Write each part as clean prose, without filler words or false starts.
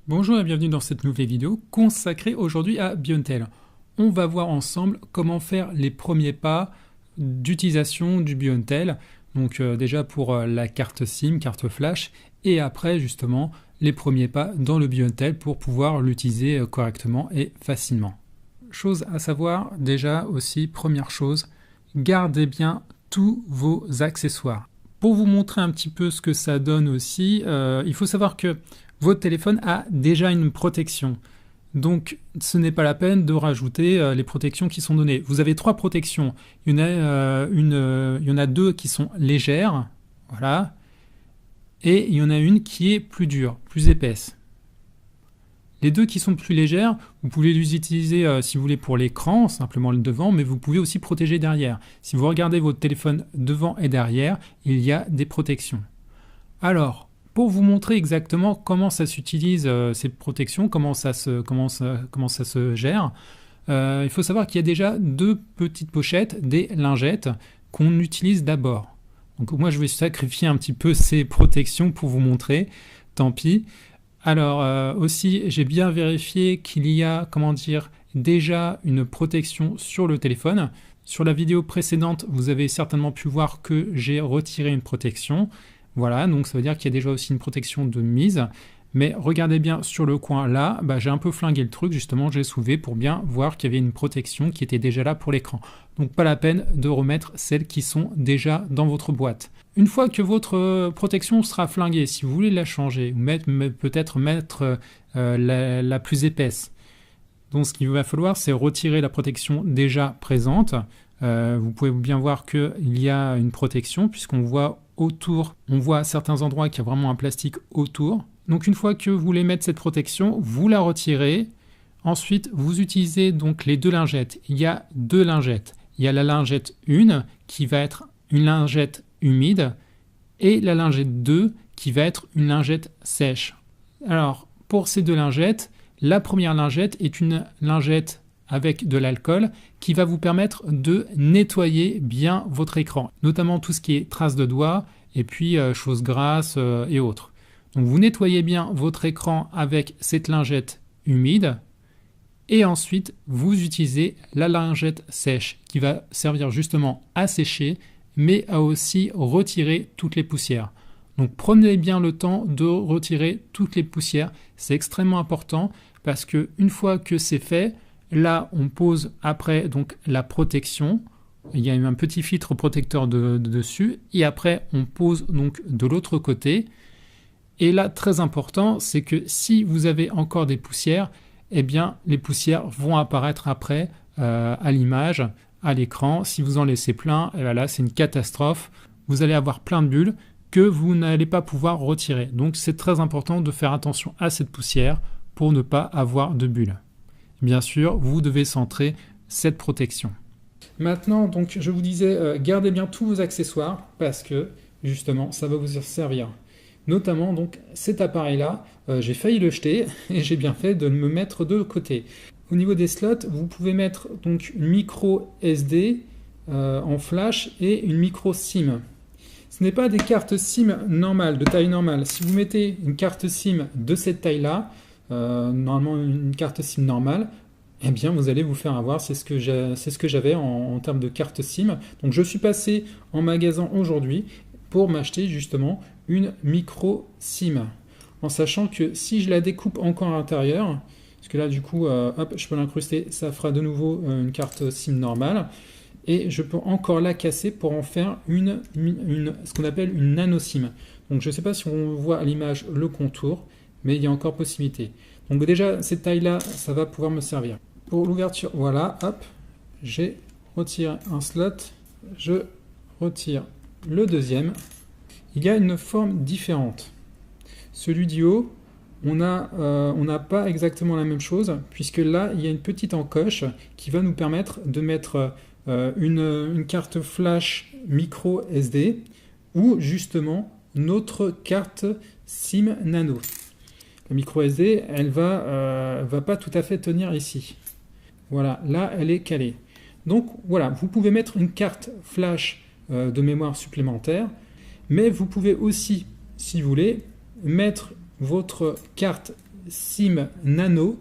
Bonjour et bienvenue dans cette nouvelle vidéo consacrée aujourd'hui à Biontel. On va voir ensemble comment faire les premiers pas d'utilisation du Biontel. Donc déjà pour la carte SIM, carte flash, et après justement les premiers pas dans le Biontel pour pouvoir l'utiliser correctement et facilement. Chose à savoir déjà aussi, première chose, gardez bien tous vos accessoires. Pour vous montrer un petit peu ce que ça donne aussi, il faut savoir que votre téléphone a déjà une protection. Donc, ce n'est pas la peine de rajouter les protections qui sont données. Vous avez 3 protections. Il y en a 2 qui sont légères, voilà, et il y en a une qui est plus dure, plus épaisse. Les 2 qui sont plus légères, vous pouvez les utiliser si vous voulez pour l'écran, simplement le devant, mais vous pouvez aussi protéger derrière. Si vous regardez votre téléphone devant et derrière, il y a des protections. Alors, pour vous montrer exactement comment ça s'utilise ces protections, comment ça se gère, il faut savoir qu'il y a déjà 2 petites pochettes, des lingettes, qu'on utilise d'abord. Donc moi je vais sacrifier un petit peu ces protections pour vous montrer, tant pis. Alors aussi j'ai bien vérifié qu'il y a, déjà une protection sur le téléphone. Sur la vidéo précédente, vous avez certainement pu voir que j'ai retiré une protection. Voilà, donc ça veut dire qu'il y a déjà aussi une protection de mise. Mais regardez bien sur le coin là, j'ai un peu flingué le truc, justement j'ai soulevé pour bien voir qu'il y avait une protection qui était déjà là pour l'écran. Donc pas la peine de remettre celles qui sont déjà dans votre boîte. Une fois que votre protection sera flinguée, si vous voulez la changer, ou peut-être mettre la plus épaisse, donc ce qu'il va falloir c'est retirer la protection déjà présente. Vous pouvez bien voir qu'il y a une protection puisqu'on voit autour, on voit à certains endroits qu'il y a vraiment un plastique autour. Donc une fois que vous voulez mettre cette protection, vous la retirez. Ensuite, vous utilisez donc les 2 lingettes. Il y a 2 lingettes. Il y a la lingette 1 qui va être une lingette humide et la lingette 2 qui va être une lingette sèche. Alors, pour ces 2 lingettes, la première lingette est une lingette avec de l'alcool qui va vous permettre de nettoyer bien votre écran, notamment tout ce qui est traces de doigts et puis choses grasses et autres. Donc vous nettoyez bien votre écran avec cette lingette humide et ensuite vous utilisez la lingette sèche qui va servir justement à sécher mais à aussi retirer toutes les poussières. Donc prenez bien le temps de retirer toutes les poussières, c'est extrêmement important parce que une fois que c'est fait, là, on pose après donc la protection. Il y a un petit filtre protecteur dessus. Et après, on pose donc de l'autre côté. Et là, très important, c'est que si vous avez encore des poussières, eh bien, les poussières vont apparaître après à l'image, à l'écran. Si vous en laissez plein, et là, c'est une catastrophe. Vous allez avoir plein de bulles que vous n'allez pas pouvoir retirer. Donc, c'est très important de faire attention à cette poussière pour ne pas avoir de bulles. Bien sûr, vous devez centrer cette protection. Maintenant, donc, je vous disais, gardez bien tous vos accessoires parce que, justement, ça va vous servir. Notamment, donc, cet appareil-là, j'ai failli le jeter et j'ai bien fait de me mettre de côté. Au niveau des slots, vous pouvez mettre donc une micro SD en flash et une micro SIM. Ce n'est pas des cartes SIM normales, de taille normale. Si vous mettez une carte SIM de cette taille-là, normalement une carte SIM normale, eh bien vous allez vous faire avoir, c'est ce que j'avais en termes de carte SIM. Donc je suis passé en magasin aujourd'hui pour m'acheter justement une micro SIM, en sachant que si je la découpe encore à l'intérieur, parce que là du coup hop, je peux l'incruster, ça fera de nouveau une carte SIM normale, et je peux encore la casser pour en faire ce qu'on appelle une nano SIM. Donc je ne sais pas si on voit à l'image le contour, mais il y a encore possibilité. Donc déjà, cette taille-là, ça va pouvoir me servir. Pour l'ouverture, voilà, hop, j'ai retiré un slot, je retire le deuxième. Il y a une forme différente. Celui du haut, on n'a pas exactement la même chose, puisque là, il y a une petite encoche qui va nous permettre de mettre une carte flash micro SD ou justement notre carte SIM nano. La micro SD, elle va pas tout à fait tenir ici. Voilà, là, elle est calée. Donc, voilà, vous pouvez mettre une carte flash de mémoire supplémentaire, mais vous pouvez aussi, si vous voulez, mettre votre carte SIM nano,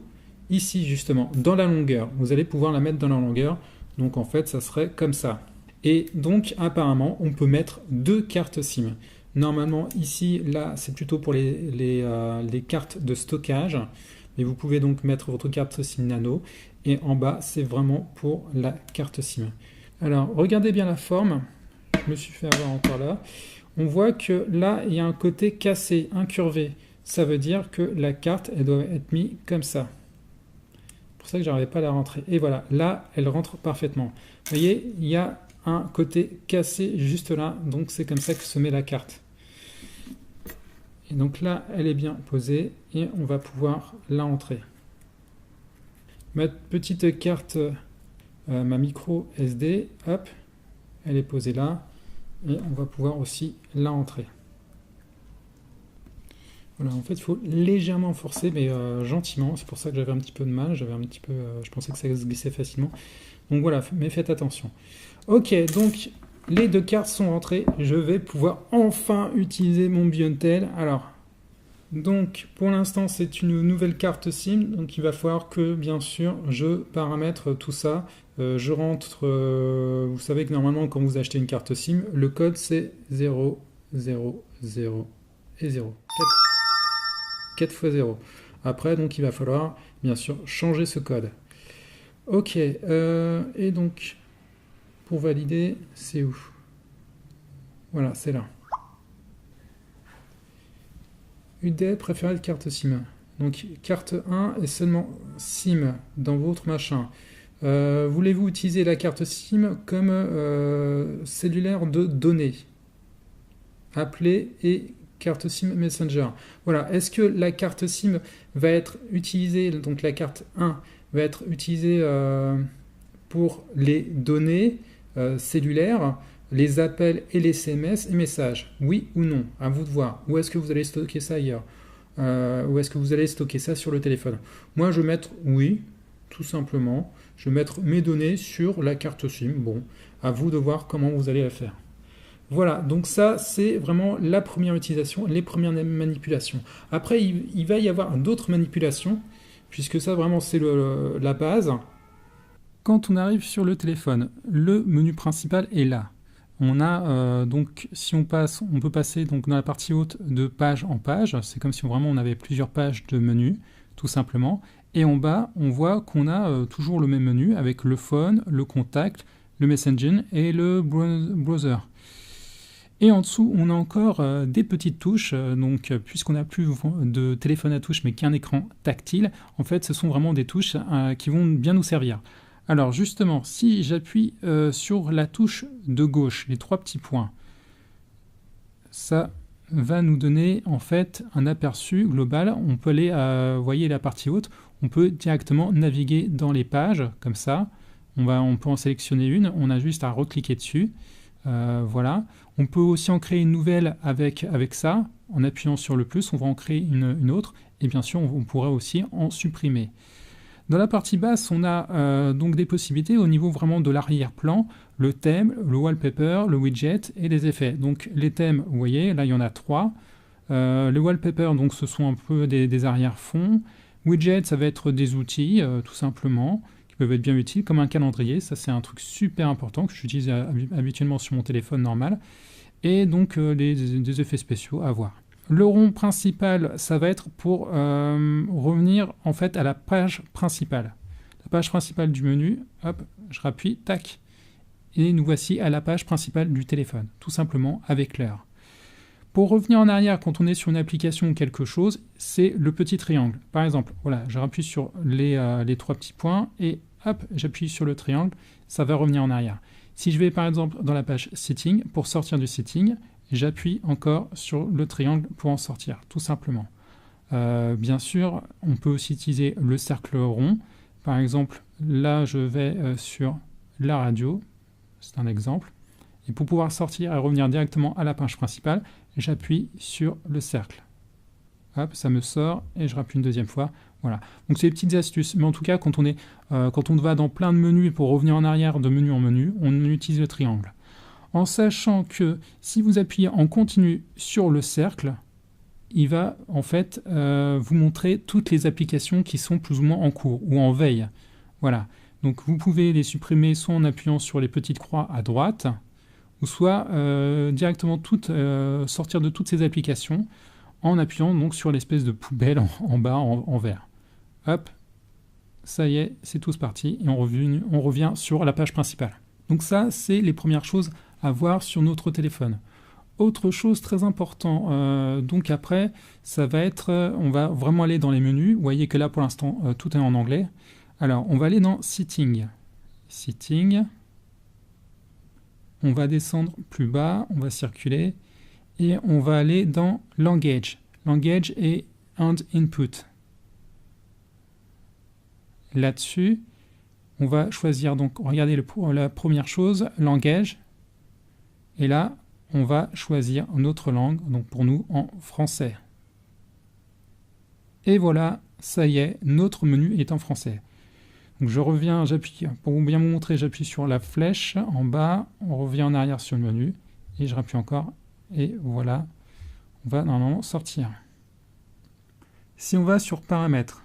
ici justement, dans la longueur. Vous allez pouvoir la mettre dans la longueur. Donc en fait, ça serait comme ça. Et donc apparemment, on peut mettre 2 cartes SIM. Normalement, ici, là, c'est plutôt pour les cartes de stockage. Mais vous pouvez donc mettre votre carte SIM nano. Et en bas, c'est vraiment pour la carte SIM. Alors, regardez bien la forme. Je me suis fait avoir encore là. On voit que là, il y a un côté cassé, incurvé. Ça veut dire que la carte, elle doit être mise comme ça. C'est pour ça que je n'arrivais pas à la rentrer. Et voilà, là, elle rentre parfaitement. Vous voyez, il y a un côté cassé juste là. Donc, c'est comme ça que se met la carte. Et donc là, elle est bien posée et on va pouvoir la rentrer. Ma petite carte, ma micro SD, hop, elle est posée là et on va pouvoir aussi la rentrer. Voilà, en fait, il faut légèrement forcer, mais gentiment. C'est pour ça que j'avais un petit peu de mal. Je pensais que ça se glissait facilement. Donc voilà, mais faites attention. Ok, donc les 2 cartes sont rentrées. Je vais pouvoir enfin utiliser mon BioNTel. Alors, donc pour l'instant, c'est une nouvelle carte SIM. Donc il va falloir que, bien sûr, je paramètre tout ça. Je rentre, vous savez que normalement, quand vous achetez une carte SIM, le code c'est 0, 0, 0 et 0. 4 fois 0. Après, donc il va falloir, bien sûr, changer ce code. Ok, et donc, pour valider, c'est où? Voilà, c'est là. UD préféré de carte SIM. Donc, carte 1 est seulement SIM dans votre machin. Voulez-vous utiliser la carte SIM comme cellulaire de données? Appelez et carte SIM Messenger. Voilà, est-ce que la carte SIM va être utilisée, donc la carte 1 va être utilisée pour les données cellulaires, les appels et les SMS et messages? Oui ou non? À vous de voir. Ou est-ce que vous allez stocker ça ailleurs? Ou est-ce que vous allez stocker ça sur le téléphone? Moi, je vais mettre oui, tout simplement. Je vais mettre mes données sur la carte SIM. Bon, à vous de voir comment vous allez la faire. Voilà, donc ça, c'est vraiment la première utilisation, les premières manipulations. Après, il va y avoir d'autres manipulations, puisque ça, vraiment, c'est la base. Quand on arrive sur le téléphone, le menu principal est là. On a donc, si on passe, on peut passer donc dans la partie haute de page en page. C'est comme si vraiment on avait plusieurs pages de menu, tout simplement. Et en bas, on voit qu'on a toujours le même menu avec le phone, le contact, le messaging et le browser. Et en dessous, on a encore des petites touches. Donc, puisqu'on n'a plus de téléphone à touche, mais qu'un écran tactile, en fait, ce sont vraiment des touches qui vont bien nous servir. Alors, justement, si j'appuie sur la touche de gauche, les 3 petits points, ça va nous donner, en fait, un aperçu global. On peut aller, vous voyez la partie haute, on peut directement naviguer dans les pages, comme ça. On peut en sélectionner une, on a juste à recliquer dessus. Voilà. On peut aussi en créer une nouvelle avec ça. En appuyant sur le plus, on va en créer une autre. Et bien sûr, on pourra aussi en supprimer. Dans la partie basse, on a donc des possibilités au niveau vraiment de l'arrière-plan, le thème, le wallpaper, le widget et les effets. Donc les thèmes, vous voyez, là il y en a 3. Le wallpaper, donc ce sont un peu des arrière-fonds. Widget, ça va être des outils, tout simplement, peuvent être bien utiles, comme un calendrier. Ça, c'est un truc super important que j'utilise habituellement sur mon téléphone normal. Et donc, des effets spéciaux à voir. Le rond principal, ça va être pour revenir en fait à la page principale. La page principale du menu, hop, je rappuie, tac. Et nous voici à la page principale du téléphone, tout simplement avec l'heure. Pour revenir en arrière, quand on est sur une application ou quelque chose, c'est le petit triangle. Par exemple, voilà, je rappuie sur les 3 petits points et hop, j'appuie sur le triangle, ça va revenir en arrière. Si je vais par exemple dans la page Setting, pour sortir du Setting, j'appuie encore sur le triangle pour en sortir, tout simplement. Bien sûr, on peut aussi utiliser le cercle rond. Par exemple, là, je vais sur la radio, c'est un exemple. Et pour pouvoir sortir et revenir directement à la page principale, j'appuie sur le cercle. Hop, ça me sort et je rappuie une deuxième fois. Voilà. Donc c'est des petites astuces. Mais en tout cas, quand on va dans plein de menus pour revenir en arrière de menu en menu, on utilise le triangle. En sachant que si vous appuyez en continu sur le cercle, il va en fait vous montrer toutes les applications qui sont plus ou moins en cours ou en veille. Voilà. Donc vous pouvez les supprimer soit en appuyant sur les petites croix à droite, ou soit directement sortir de toutes ces applications en appuyant donc sur l'espèce de poubelle en bas en vert. Hop, ça y est, c'est tous parti et on revient sur la page principale. Donc ça, c'est les premières choses à voir sur notre téléphone. Autre chose très important, donc après, ça va être, on va vraiment aller dans les menus. Vous voyez que là, pour l'instant, tout est en anglais. Alors, on va aller dans Setting. Setting. On va descendre plus bas, on va circuler, et on va aller dans Language. Language et Input. Là-dessus, on va choisir, donc, regardez la première chose, Langage. Et là, on va choisir notre langue, donc pour nous, en français. Et voilà, ça y est, notre menu est en français. Donc je reviens, j'appuie, pour bien vous montrer, j'appuie sur la flèche en bas, on revient en arrière sur le menu, et je rappuie encore, et voilà, on va normalement sortir. Si on va sur Paramètres,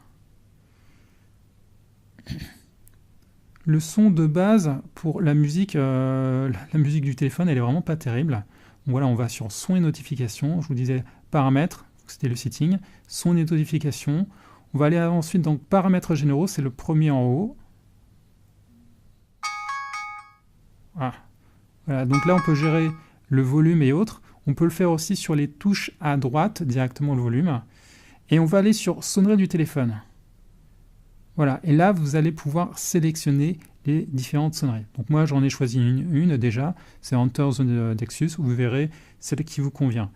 le son de base pour la musique du téléphone, elle est vraiment pas terrible. Voilà, on va sur Son et Notifications, je vous disais Paramètres, c'était le setting, Son et Notifications. On va aller ensuite dans Paramètres généraux, c'est le premier en haut. Voilà, donc là on peut gérer le volume et autres. On peut le faire aussi sur les touches à droite, directement le volume. Et on va aller sur Sonnerie du téléphone. Voilà, et là vous allez pouvoir sélectionner les différentes sonneries. Donc moi j'en ai choisi une déjà, c'est Enter the Dexus, où vous verrez celle qui vous convient.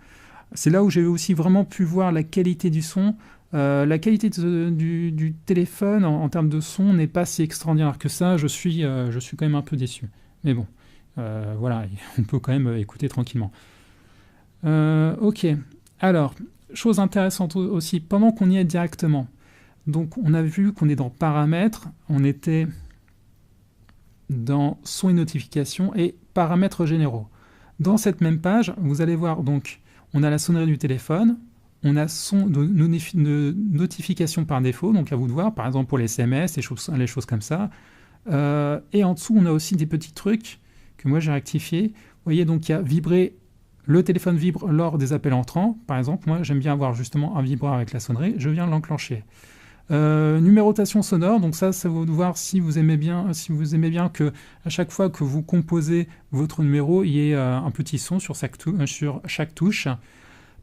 C'est là où j'ai aussi vraiment pu voir la qualité du son. La qualité du téléphone en termes de son n'est pas si extraordinaire que ça, je suis quand même un peu déçu. Mais bon, voilà, on peut quand même écouter tranquillement. Ok, alors, chose intéressante aussi, pendant qu'on y est directement, donc on a vu qu'on est dans Paramètres, on était dans Son et Notifications et Paramètres généraux. Dans cette même page, vous allez voir, donc, on a la sonnerie du téléphone, on a son de notification par défaut, donc à vous de voir, par exemple pour les SMS, les choses comme ça. Et en dessous, on a aussi des petits trucs que moi j'ai rectifiés. Vous voyez, donc il y a vibrer, le téléphone vibre lors des appels entrants. Par exemple, moi j'aime bien avoir justement un vibreur avec la sonnerie, je viens l'enclencher. Numérotation sonore, donc ça vous de voir si vous aimez bien que à chaque fois que vous composez votre numéro, il y ait un petit son sur chaque touche.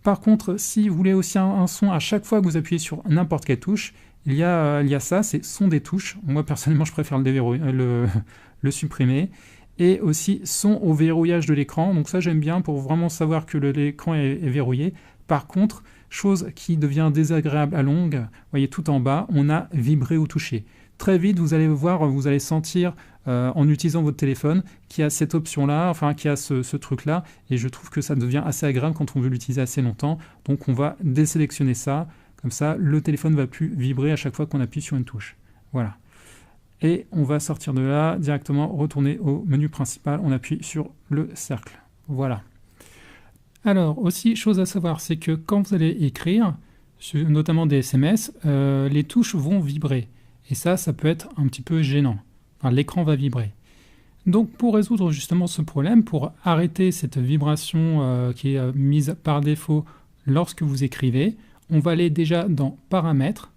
Par contre, si vous voulez aussi un son à chaque fois que vous appuyez sur n'importe quelle touche, il y a ça, c'est son des touches. Moi personnellement, je préfère le supprimer. Et aussi son au verrouillage de l'écran. Donc ça, j'aime bien pour vraiment savoir que l'écran est verrouillé. Par contre, chose qui devient désagréable à longue, vous voyez tout en bas, on a vibré ou touché. Très vite, vous allez voir, vous allez sentir en utilisant votre téléphone qu'il y a cette option-là, enfin qu'il y a ce truc-là, et je trouve que ça devient assez agréable quand on veut l'utiliser assez longtemps. Donc on va désélectionner ça, comme ça le téléphone ne va plus vibrer à chaque fois qu'on appuie sur une touche. Voilà. Et on va sortir de là, directement retourner au menu principal, on appuie sur le cercle. Voilà. Alors, aussi, chose à savoir, c'est que quand vous allez écrire, notamment des SMS, les touches vont vibrer. Et ça peut être un petit peu gênant. Enfin, l'écran va vibrer. Donc, pour résoudre justement ce problème, pour arrêter cette vibration qui est mise par défaut lorsque vous écrivez, on va aller déjà dans Paramètres.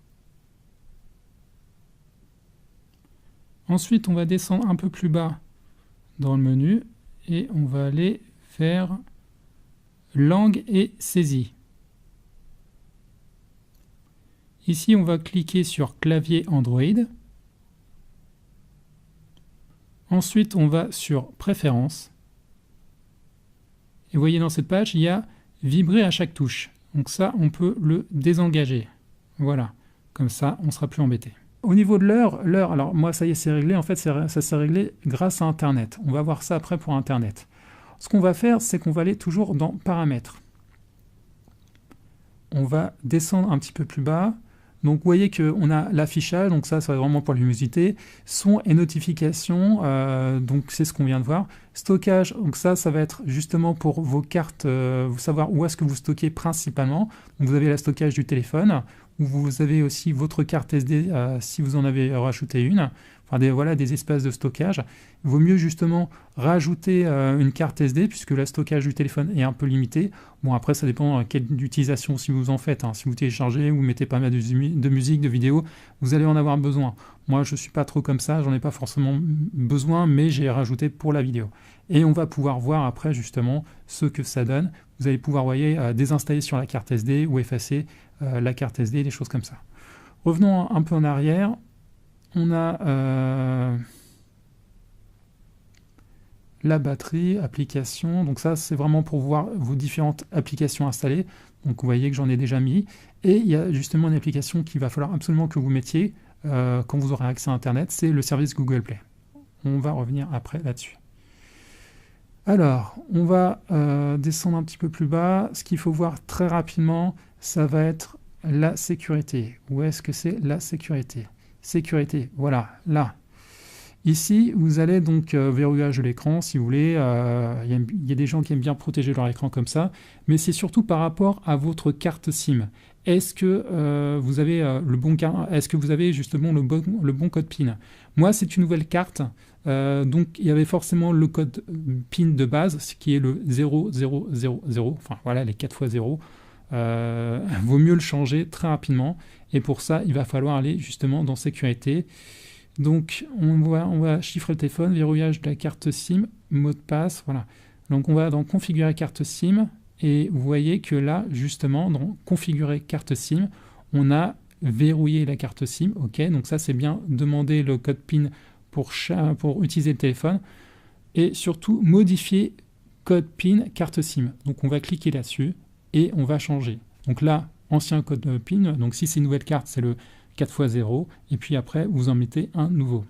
Ensuite, on va descendre un peu plus bas dans le menu et on va aller faire Langue et saisie. Ici, on va cliquer sur Clavier Android. Ensuite, on va sur Préférences. Et vous voyez dans cette page, il y a Vibrer à chaque touche. Donc ça, on peut le désengager. Voilà, comme ça, on ne sera plus embêté. Au niveau de l'heure, alors moi ça y est, c'est réglé. En fait, ça s'est réglé grâce à Internet. On va voir ça après pour Internet. Ce qu'on va faire, c'est qu'on va aller toujours dans Paramètres. On va descendre un petit peu plus bas. Donc vous voyez qu'on a l'affichage, donc ça va vraiment pour la luminosité, son et notification, donc c'est ce qu'on vient de voir. Stockage, donc ça va être justement pour vos cartes, vous savoir où est-ce que vous stockez principalement. Donc vous avez le stockage du téléphone, où vous avez aussi votre carte SD si vous en avez rajouté une. Enfin, voilà, des espaces de stockage. Il vaut mieux justement rajouter une carte SD puisque le stockage du téléphone est un peu limité. Bon, après, ça dépend quelle utilisation si vous en faites. Hein. Si vous téléchargez, vous mettez pas mal de musique, de vidéos, vous allez en avoir besoin. Moi, je ne suis pas trop comme ça, j'en ai pas forcément besoin, mais j'ai rajouté pour la vidéo. Et on va pouvoir voir après justement ce que ça donne. Vous allez pouvoir, voyez, désinstaller sur la carte SD ou effacer la carte SD, des choses comme ça. Revenons un peu en arrière. On a la batterie, application. Donc ça, c'est vraiment pour voir vos différentes applications installées. Donc vous voyez que j'en ai déjà mis. Et il y a justement une application qu'il va falloir absolument que vous mettiez quand vous aurez accès à Internet. C'est le service Google Play. On va revenir après là-dessus. Alors, on va descendre un petit peu plus bas. Ce qu'il faut voir très rapidement, ça va être la sécurité. Où est-ce que c'est la sécurité ? Sécurité, voilà, là. Ici, vous allez donc verrouillage de l'écran, si vous voulez. Il y a des gens qui aiment bien protéger leur écran comme ça, mais c'est surtout par rapport à votre carte SIM. Est-ce que vous avez est-ce que vous avez justement le bon code PIN? Moi, c'est une nouvelle carte, donc il y avait forcément le code PIN de base, ce qui est le 0000. Enfin voilà, les 4 fois 0. Vaut mieux le changer très rapidement. Et pour ça, il va falloir aller justement dans sécurité. Donc, on va chiffrer le téléphone, verrouillage de la carte SIM, mot de passe, voilà. Donc, on va dans configurer carte SIM. Et vous voyez que là, justement, dans configurer carte SIM, on a verrouillé la carte SIM. OK, donc ça, c'est bien demander le code PIN pour utiliser le téléphone. Et surtout, modifier code PIN carte SIM. Donc, on va cliquer là-dessus et on va changer. Donc là, ancien code PIN, donc si c'est une nouvelle carte, c'est le 4x0, et puis après, vous en mettez un nouveau.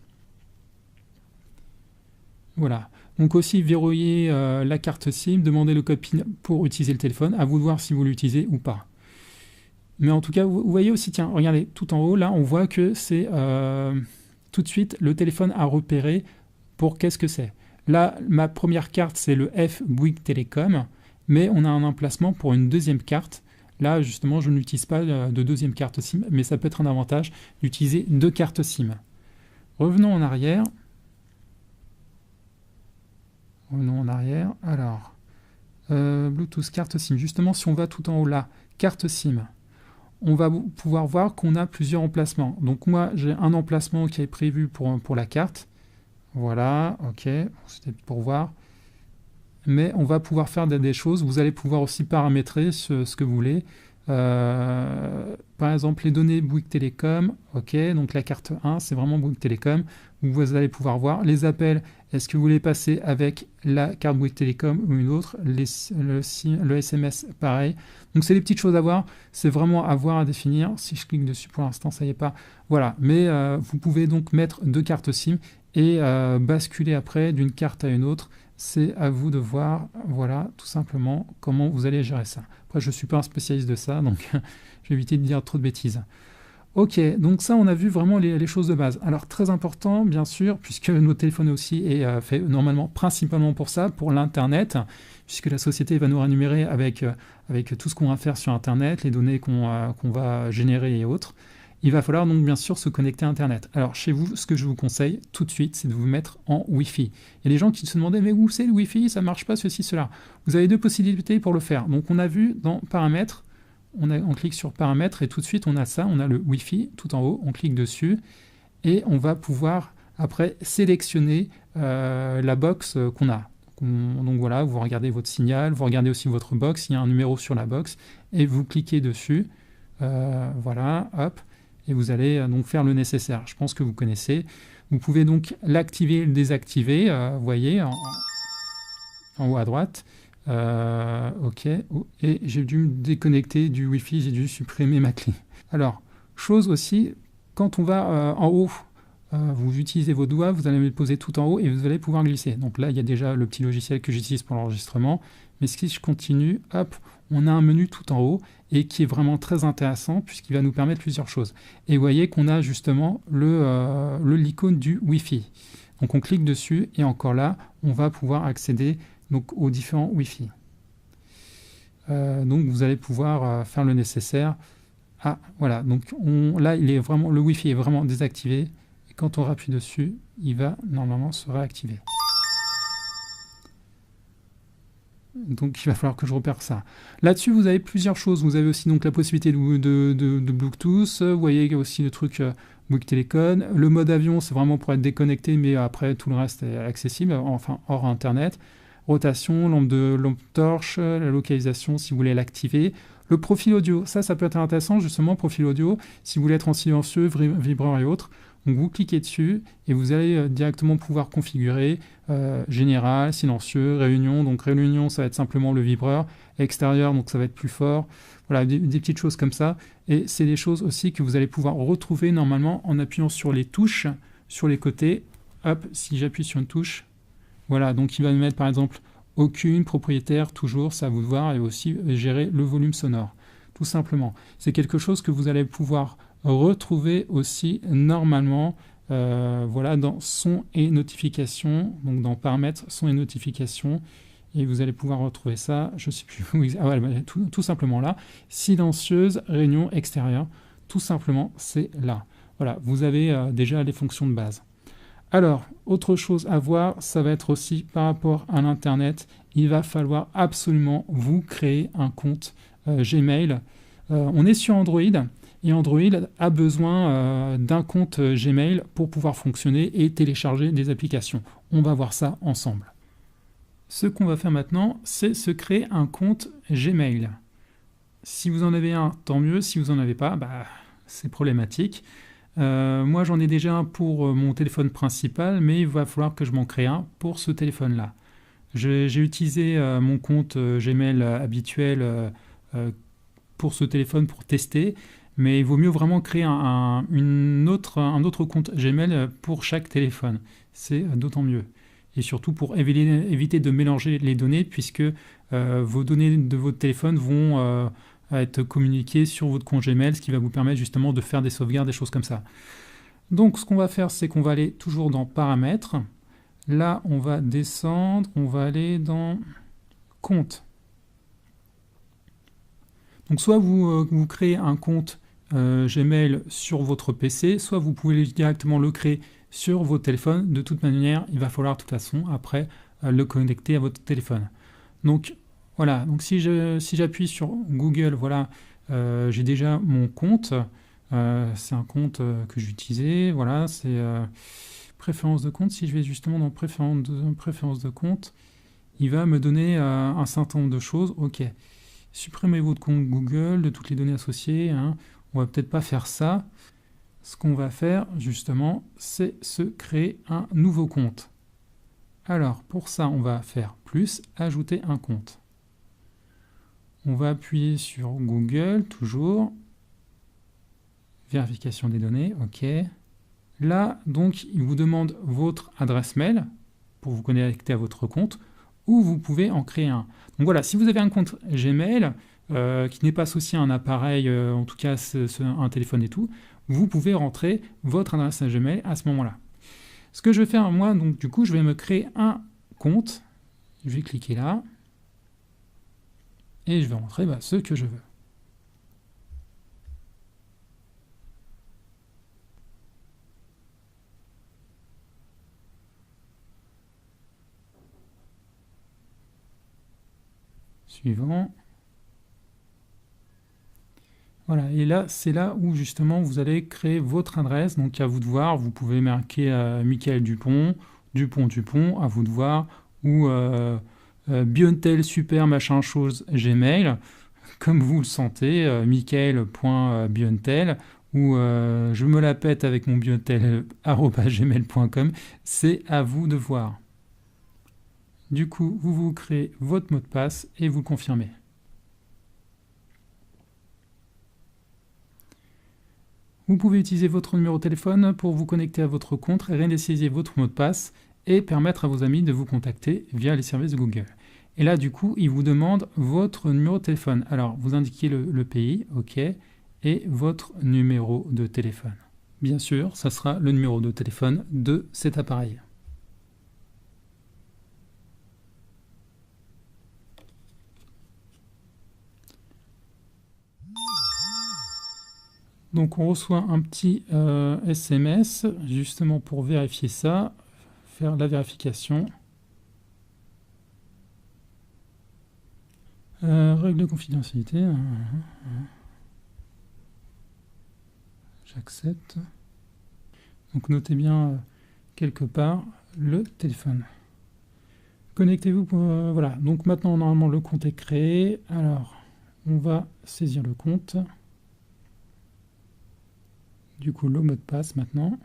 Voilà. Donc aussi, verrouiller la carte SIM, demander le code PIN pour utiliser le téléphone, à vous de voir si vous l'utilisez ou pas. Mais en tout cas, vous voyez aussi, tiens, regardez, tout en haut, là, on voit que c'est tout de suite, le téléphone a repéré pour qu'est-ce que c'est. Là, ma première carte, c'est le F Bouygues Télécom, mais on a un emplacement pour une deuxième carte. Là, justement, je n'utilise pas de deuxième carte SIM, mais ça peut être un avantage d'utiliser deux cartes SIM. Revenons en arrière. Alors, Bluetooth, carte SIM. Justement, si on va tout en haut là, carte SIM, on va pouvoir voir qu'on a plusieurs emplacements. Donc moi, j'ai un emplacement qui est prévu pour la carte. Voilà, ok, c'était pour voir. Mais on va pouvoir faire des choses. Vous allez pouvoir aussi paramétrer ce que vous voulez. Par exemple, les données Bouygues Télécom. Ok, donc la carte 1, c'est vraiment Bouygues Télécom. Vous allez pouvoir voir les appels. Est-ce que vous voulez passer avec la carte Bouygues Télécom ou une autre? Le SMS, pareil. Donc, c'est des petites choses à voir. C'est vraiment à voir, à définir. Si je clique dessus, pour l'instant, ça y est pas. Voilà. Mais vous pouvez donc mettre deux cartes SIM et basculer après d'une carte à une autre. C'est à vous de voir, voilà, tout simplement, comment vous allez gérer ça. Après, je ne suis pas un spécialiste de ça, donc je vais éviter de dire trop de bêtises. Ok, donc ça, on a vu vraiment les choses de base. Alors, très important, bien sûr, puisque notre téléphone aussi est fait normalement, principalement pour ça, pour l'Internet, puisque la société va nous rémunérer avec tout ce qu'on va faire sur Internet, les données qu'on va générer et autres. Il va falloir donc bien sûr se connecter à Internet. Alors chez vous, ce que je vous conseille tout de suite, c'est de vous mettre en Wi-Fi. Il y a des gens qui se demandaient, mais où c'est le Wi-Fi? Ça ne marche pas, ceci, cela. Vous avez deux possibilités pour le faire. Donc on a vu dans Paramètres, on clique sur Paramètres et tout de suite on a ça, on a le Wi-Fi tout en haut, on clique dessus et on va pouvoir après sélectionner la box qu'on a. Donc voilà, vous regardez votre signal, vous regardez aussi votre box, il y a un numéro sur la box et vous cliquez dessus. Voilà, hop. Et vous allez donc faire le nécessaire. Je pense que vous connaissez. Vous pouvez donc l'activer et le désactiver. Vous voyez, en haut à droite. OK. Et j'ai dû me déconnecter du Wi-Fi. J'ai dû supprimer ma clé. Alors, chose aussi, quand on va en haut, vous utilisez vos doigts, vous allez me le poser tout en haut et vous allez pouvoir glisser. Donc là, il y a déjà le petit logiciel que j'utilise pour l'enregistrement. Mais si je continue, hop, on a un menu tout en haut et qui est vraiment très intéressant puisqu'il va nous permettre plusieurs choses. Et vous voyez qu'on a justement l'icône du Wi-Fi. Donc on clique dessus et encore là, on va pouvoir accéder donc, aux différents Wi-Fi. Donc vous allez pouvoir faire le nécessaire. Ah voilà, donc là il est vraiment, le Wi-Fi est vraiment désactivé. Et quand on appuie dessus, il va normalement se réactiver. Donc il va falloir que je repère ça. Là-dessus, vous avez plusieurs choses. Vous avez aussi donc la possibilité de Bluetooth. Vous voyez aussi le truc Bouygues Télécom. Le mode avion, c'est vraiment pour être déconnecté, mais après tout le reste est accessible, enfin hors Internet. Rotation, lampe torche, la localisation si vous voulez l'activer. Le profil audio, ça peut être intéressant justement, profil audio, si vous voulez être en silencieux, vibreur et autres. Donc vous cliquez dessus et vous allez directement pouvoir configurer général, silencieux, réunion. Donc réunion, ça va être simplement le vibreur. Extérieur, donc ça va être plus fort. Voilà, des petites choses comme ça. Et c'est des choses aussi que vous allez pouvoir retrouver normalement en appuyant sur les touches, sur les côtés. Hop, si j'appuie sur une touche, voilà, donc il va me mettre par exemple aucune, propriétaire, toujours, ça à vous de voir, et aussi gérer le volume sonore, tout simplement. C'est quelque chose que vous allez pouvoir retrouver aussi normalement voilà, dans son et notifications, donc dans paramètres, son et notifications, et vous allez pouvoir retrouver ça, je ne sais plus où, tout simplement là, silencieuse, réunion extérieure, tout simplement c'est là. Voilà, vous avez déjà les fonctions de base. Alors, autre chose à voir, ça va être aussi par rapport à l'Internet, il va falloir absolument vous créer un compte Gmail. On est sur Android, et Android a besoin d'un compte Gmail pour pouvoir fonctionner et télécharger des applications. On va voir ça ensemble. Ce qu'on va faire maintenant, c'est se créer un compte Gmail. Si vous en avez un, tant mieux. Si vous n'en avez pas, c'est problématique. Moi, j'en ai déjà un pour mon téléphone principal, mais il va falloir que je m'en crée un pour ce téléphone-là. J'ai utilisé mon compte Gmail habituel pour ce téléphone pour tester, mais il vaut mieux vraiment créer un autre compte Gmail pour chaque téléphone. C'est d'autant mieux. Et surtout pour éviter de mélanger les données, puisque vos données de votre téléphone vont être communiquées sur votre compte Gmail, ce qui va vous permettre justement de faire des sauvegardes, des choses comme ça. Donc ce qu'on va faire, c'est qu'on va aller toujours dans Paramètres. Là, on va descendre, on va aller dans Compte. Donc soit vous créez un compte Gmail sur votre PC, soit vous pouvez directement le créer sur votre téléphone. De toute manière, il va falloir de toute façon après le connecter à votre téléphone. Donc voilà, donc si j'appuie sur Google, voilà, j'ai déjà mon compte. C'est un compte que j'utilisais. Voilà, c'est préférences de compte. Si je vais justement dans préférences de compte, il va me donner un certain nombre de choses. Ok, supprimez votre compte Google de toutes les données associées. Hein. On va peut-être pas faire ça. Ce qu'on va faire justement, c'est se créer un nouveau compte. Alors pour ça, on va faire plus, ajouter un compte. On va appuyer sur Google, toujours. Vérification des données, ok. Là, donc, il vous demande votre adresse mail pour vous connecter à votre compte, ou vous pouvez en créer un. Donc voilà, si vous avez un compte Gmail qui n'est pas associé à un appareil, en tout cas un téléphone et tout, vous pouvez rentrer votre adresse Gmail à ce moment-là. Ce que je vais faire, moi, donc du coup, je vais me créer un compte. Je vais cliquer là. Et je vais rentrer ce que je veux. Suivant. Voilà, et là, c'est là où justement vous allez créer votre adresse. Donc à vous de voir, vous pouvez marquer Michael Dupont, Dupont, à vous de voir, ou Biontel super machin chose Gmail, comme vous le sentez, michael.biontel, ou je me la pète avec mon biontel@gmail.com, c'est à vous de voir. Du coup, vous créez votre mot de passe et vous le confirmez. Vous pouvez utiliser votre numéro de téléphone pour vous connecter à votre compte, réinitialiser votre mot de passe et permettre à vos amis de vous contacter via les services de Google. Et là, du coup, il vous demande votre numéro de téléphone. Alors, vous indiquez le pays, OK, et votre numéro de téléphone. Bien sûr, ça sera le numéro de téléphone de cet appareil. Donc on reçoit un petit SMS justement pour vérifier ça, faire la vérification. Règle de confidentialité. J'accepte. Donc notez bien quelque part le téléphone. Connectez-vous pour... voilà, donc maintenant normalement le compte est créé. Alors on va saisir le compte. Du coup le mot de passe maintenant.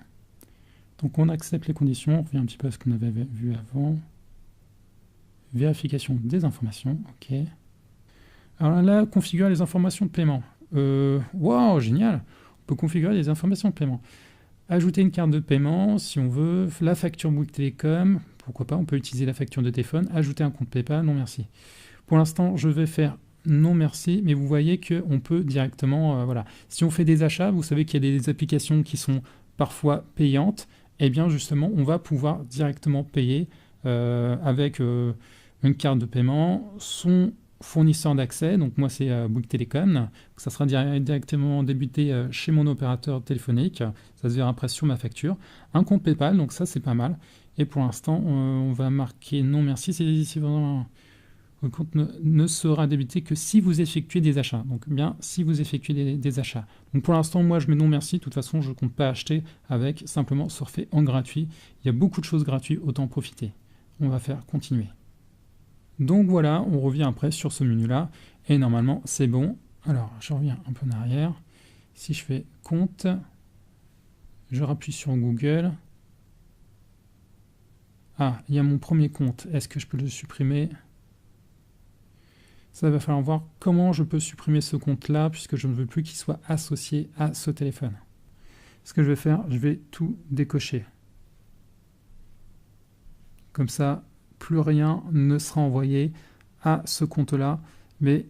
Donc on accepte les conditions, on revient un petit peu à ce qu'on avait vu avant. Vérification des informations, ok. Alors là, configurer les informations de paiement. Wow, génial. On peut configurer les informations de paiement. Ajouter une carte de paiement si on veut. La facture Bouygues Télécom, pourquoi pas, on peut utiliser la facture de téléphone. Ajouter un compte PayPal, non merci. Pour l'instant, je vais faire non merci, mais vous voyez qu'on peut directement, voilà. Si on fait des achats, vous savez qu'il y a des applications qui sont parfois payantes, et bien justement, on va pouvoir directement payer avec une carte de paiement, son fournisseur d'accès, donc moi c'est Bouygues Télécom, ça sera directement débuté chez mon opérateur téléphonique, ça se verra après sur ma facture, un compte PayPal, donc ça c'est pas mal, et pour l'instant on va marquer non merci, c'est vraiment... Le compte ne sera débité que si vous effectuez des achats. Donc bien, si vous effectuez des achats. Donc pour l'instant, moi je mets non merci. De toute façon, je ne compte pas acheter avec simplement surfer en gratuit. Il y a beaucoup de choses gratuites, autant en profiter. On va faire continuer. Donc voilà, on revient après sur ce menu-là. Et normalement, c'est bon. Alors, je reviens un peu en arrière. Si je fais compte, je rappuie sur Google. Ah, il y a mon premier compte. Est-ce que je peux le supprimer ? Ça va falloir voir comment je peux supprimer ce compte-là, puisque je ne veux plus qu'il soit associé à ce téléphone. Ce que je vais faire, je vais tout décocher. Comme ça, plus rien ne sera envoyé à ce compte-là, mais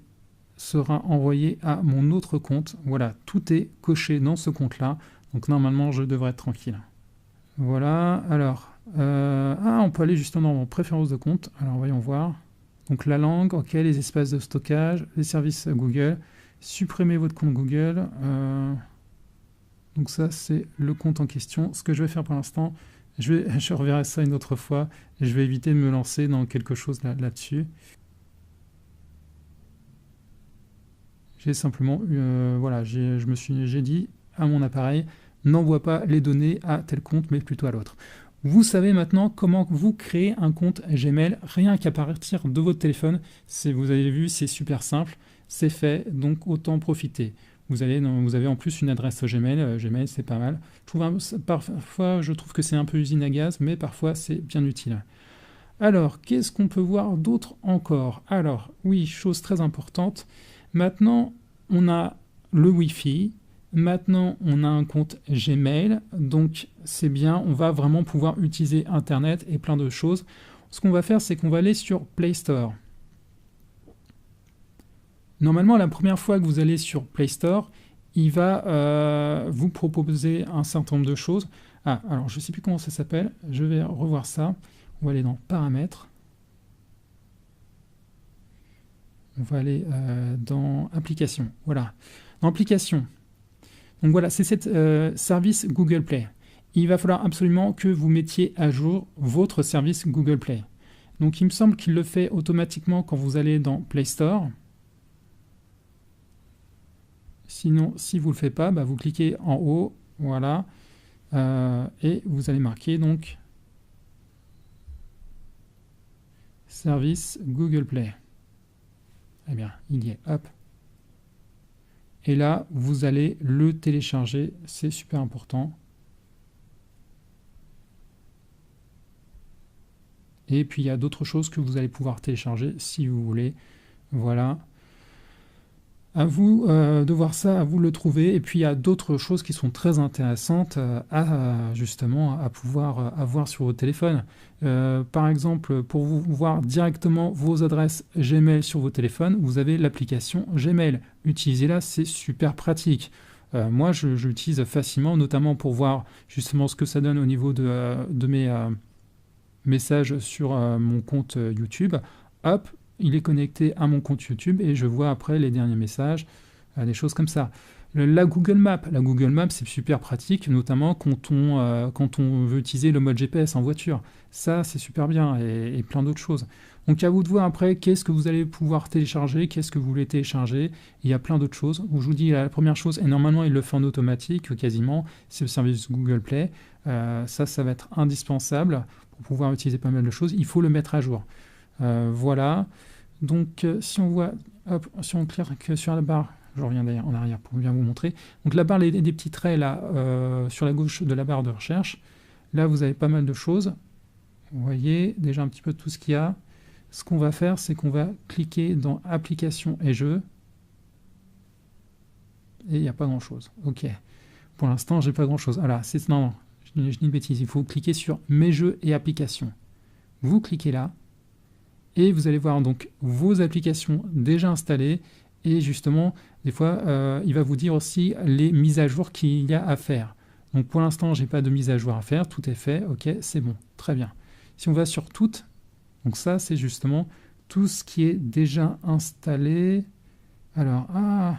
sera envoyé à mon autre compte. Voilà, tout est coché dans ce compte-là. Donc normalement, je devrais être tranquille. Voilà, alors... on peut aller justement dans préférences de compte. Alors voyons voir. Donc la langue, ok, les espaces de stockage, les services Google, supprimez votre compte Google. Donc ça, c'est le compte en question. Ce que je vais faire pour l'instant, je reverrai ça une autre fois. Je vais éviter de me lancer dans quelque chose là-dessus. J'ai simplement, voilà, j'ai dit à mon appareil, n'envoie pas les données à tel compte, mais plutôt à l'autre. Vous savez maintenant comment vous créer un compte Gmail, rien qu'à partir de votre téléphone. Vous avez vu, c'est super simple, c'est fait, donc autant profiter. Vous avez en plus une adresse Gmail, Gmail c'est pas mal. Parfois je trouve que c'est un peu usine à gaz, mais parfois c'est bien utile. Alors, qu'est-ce qu'on peut voir d'autre encore? Alors, oui, chose très importante, maintenant on a le Wi-Fi. Maintenant, on a un compte Gmail, donc c'est bien, on va vraiment pouvoir utiliser Internet et plein de choses. Ce qu'on va faire, c'est qu'on va aller sur Play Store. Normalement, la première fois que vous allez sur Play Store, il va vous proposer un certain nombre de choses. Ah, alors je ne sais plus comment ça s'appelle, je vais revoir ça. On va aller dans Paramètres. On va aller dans Applications. Voilà. Dans Applications. Donc voilà, c'est cette service Google Play. Il va falloir absolument que vous mettiez à jour votre service Google Play. Donc il me semble qu'il le fait automatiquement quand vous allez dans Play Store. Sinon, si vous ne le faites pas, vous cliquez en haut, voilà, et vous allez marquer donc service Google Play. Eh bien, il y est, hop. Et là, vous allez le télécharger, c'est super important. Et puis, il y a d'autres choses que vous allez pouvoir télécharger si vous voulez. Voilà. À vous de voir ça, à vous de le trouver. Et puis il y a d'autres choses qui sont très intéressantes justement à pouvoir avoir sur votre téléphone. Par exemple, pour vous voir directement vos adresses Gmail sur vos téléphones, vous avez l'application Gmail. Utilisez-la, c'est super pratique. Moi, je l'utilise facilement, notamment pour voir justement ce que ça donne au niveau de mes messages sur mon compte YouTube. Hop, il est connecté à mon compte YouTube et je vois après les derniers messages, des choses comme ça. La Google Maps, c'est super pratique, notamment quand on veut utiliser le mode GPS en voiture. Ça, c'est super bien et plein d'autres choses. Donc à vous de voir après qu'est-ce que vous allez pouvoir télécharger, qu'est-ce que vous voulez télécharger. Il y a plein d'autres choses. Je vous dis la première chose, et normalement il le fait en automatique quasiment, c'est le service Google Play. Ça va être indispensable pour pouvoir utiliser pas mal de choses. Il faut le mettre à jour. Voilà. Donc si on voit, hop, si on clique sur la barre, je reviens d'ailleurs en arrière pour bien vous montrer. Donc la barre des petits traits là, sur la gauche de la barre de recherche, là vous avez pas mal de choses. Vous voyez déjà un petit peu tout ce qu'il y a. Ce qu'on va faire, c'est qu'on va cliquer dans Applications et Jeux. Et il n'y a pas grand-chose. Ok. Pour l'instant, j'ai pas grand-chose. Voilà, non, je dis une bêtise. Il faut cliquer sur Mes jeux et applications. Vous cliquez là. Et vous allez voir donc vos applications déjà installées. Et justement, des fois, il va vous dire aussi les mises à jour qu'il y a à faire. Donc pour l'instant, j'ai pas de mise à jour à faire. Tout est fait. Ok, c'est bon. Très bien. Si on va sur Toutes, donc ça, c'est justement tout ce qui est déjà installé. Alors, le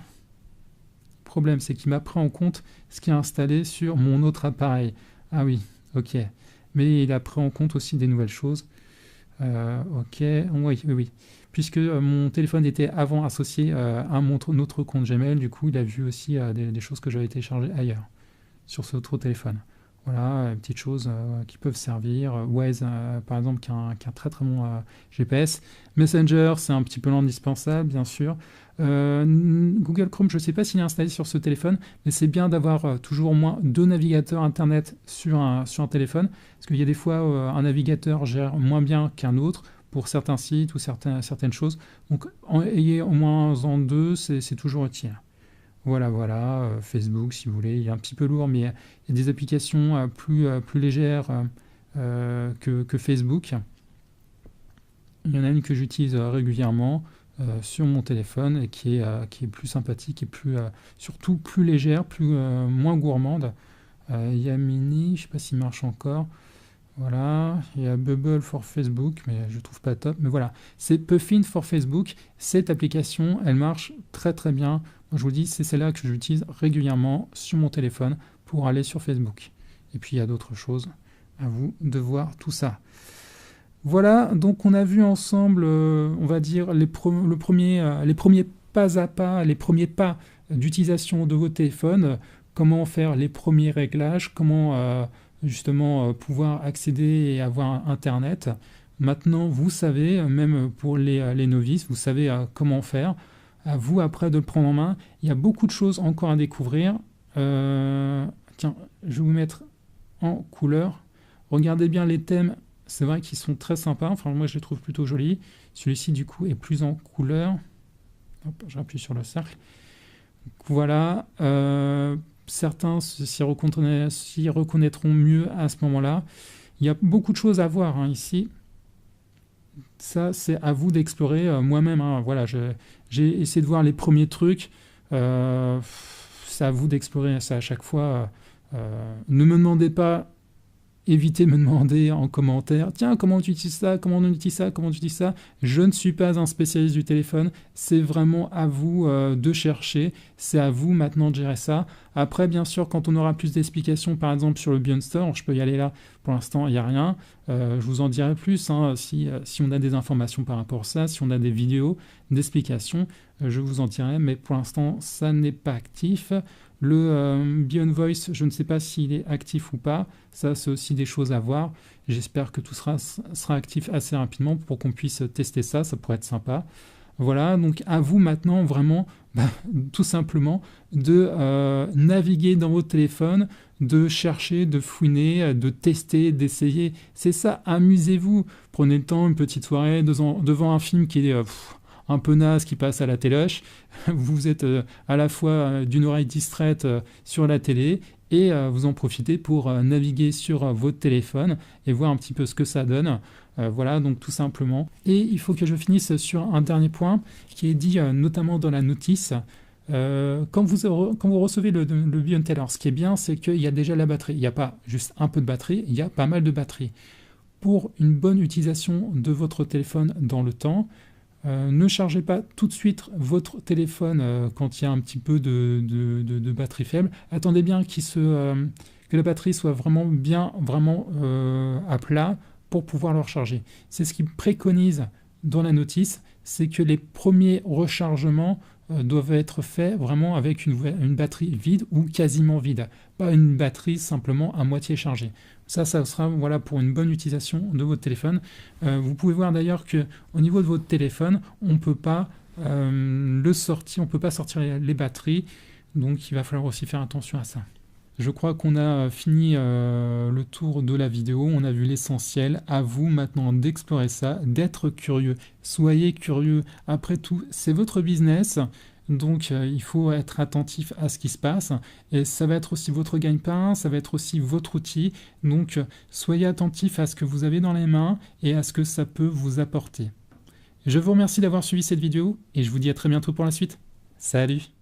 problème, c'est qu'il m'a pris en compte ce qui est installé sur mon autre appareil. Ah oui, ok. Mais il a pris en compte aussi des nouvelles choses. Ok, oui. Puisque mon téléphone était avant associé à notre compte Gmail, du coup, il a vu aussi des choses que j'avais téléchargées ailleurs, sur ce autre téléphone. Voilà, petites choses qui peuvent servir. Waze, par exemple, qui a un très très bon GPS. Messenger, c'est un petit peu l'indispensable, bien sûr. Google Chrome, je ne sais pas s'il est installé sur ce téléphone, mais c'est bien d'avoir toujours au moins 2 navigateurs Internet sur un téléphone, parce qu'il y a des fois un navigateur gère moins bien qu'un autre pour certains sites ou certaines choses. Donc, ayez au moins en 2, c'est toujours utile. Voilà, Facebook si vous voulez, il est un petit peu lourd, mais il y a des applications plus légères que Facebook. Il y en a une que j'utilise régulièrement sur mon téléphone et qui est plus sympathique et surtout plus légère, moins gourmande. Il y a Mini, je ne sais pas s'il marche encore. Voilà, il y a Bubble for Facebook, mais je ne trouve pas top. Mais voilà, c'est Puffin for Facebook. Cette application, elle marche très très bien. Moi, je vous dis, c'est celle-là que j'utilise régulièrement sur mon téléphone pour aller sur Facebook. Et puis, il y a d'autres choses. À vous de voir tout ça. Voilà, donc on a vu ensemble, on va dire, les premiers pas à pas, les premiers pas d'utilisation de vos téléphones, comment faire les premiers réglages, comment justement pouvoir accéder et avoir Internet. Maintenant, vous savez, même pour les novices, vous savez comment faire. À vous après de le prendre en main. Il y a beaucoup de choses encore à découvrir. Tiens, je vais vous mettre en couleur. Regardez bien les thèmes. C'est vrai qu'ils sont très sympas. Enfin, moi, je les trouve plutôt jolis. Celui-ci, du coup, est plus en couleur. Hop, j'appuie sur le cercle. Donc, voilà. Certains s'y reconnaîtront mieux à ce moment-là. Il y a beaucoup de choses à voir ici. Ça, c'est à vous d'explorer moi-même. Voilà, j'ai essayé de voir les premiers trucs. C'est à vous d'explorer ça à chaque fois. Ne me demandez pas. Évitez de me demander en commentaire, tiens, comment tu utilises ça, comment on utilise ça, comment tu utilises ça. Je ne suis pas un spécialiste du téléphone, c'est vraiment à vous de chercher, c'est à vous maintenant de gérer ça. Après, bien sûr, quand on aura plus d'explications, par exemple sur le Beyond Store, je peux y aller là, pour l'instant, il n'y a rien. Je vous en dirai plus, si on a des informations par rapport à ça, si on a des vidéos d'explications, je vous en dirai, mais pour l'instant, ça n'est pas actif. Le Beyond Voice, je ne sais pas s'il est actif ou pas. Ça, c'est aussi des choses à voir. J'espère que tout sera actif assez rapidement pour qu'on puisse tester ça. Ça pourrait être sympa. Voilà, donc à vous maintenant vraiment, tout simplement, de naviguer dans votre téléphone, de chercher, de fouiner, de tester, d'essayer. C'est ça, amusez-vous. Prenez le temps, une petite soirée devant un film qui est un peu naze qui passe à la téloche. Vous êtes à la fois d'une oreille distraite sur la télé et vous en profitez pour naviguer sur votre téléphone et voir un petit peu ce que ça donne. Voilà, donc tout simplement. Et il faut que je finisse sur un dernier point qui est dit notamment dans la notice. Quand vous recevez le BioNTEL, alors ce qui est bien, c'est qu'il y a déjà la batterie. Il n'y a pas juste un peu de batterie, il y a pas mal de batterie. Pour une bonne utilisation de votre téléphone dans le temps, ne chargez pas tout de suite votre téléphone quand il y a un petit peu de batterie faible. Attendez bien que la batterie soit vraiment à plat pour pouvoir le recharger. C'est ce qu'ils préconisent dans la notice, c'est que les premiers rechargements doivent être faits vraiment avec une batterie vide ou quasiment vide, pas une batterie simplement à moitié chargée. Ça sera voilà, pour une bonne utilisation de votre téléphone. Vous pouvez voir d'ailleurs qu'au niveau de votre téléphone, on ne peut pas sortir les batteries, donc il va falloir aussi faire attention à ça. Je crois qu'on a fini le tour de la vidéo, on a vu l'essentiel. À vous maintenant d'explorer ça, d'être curieux. Soyez curieux, après tout, c'est votre business, donc il faut être attentif à ce qui se passe. Et ça va être aussi votre gagne-pain, ça va être aussi votre outil. Donc soyez attentif à ce que vous avez dans les mains et à ce que ça peut vous apporter. Je vous remercie d'avoir suivi cette vidéo et je vous dis à très bientôt pour la suite. Salut!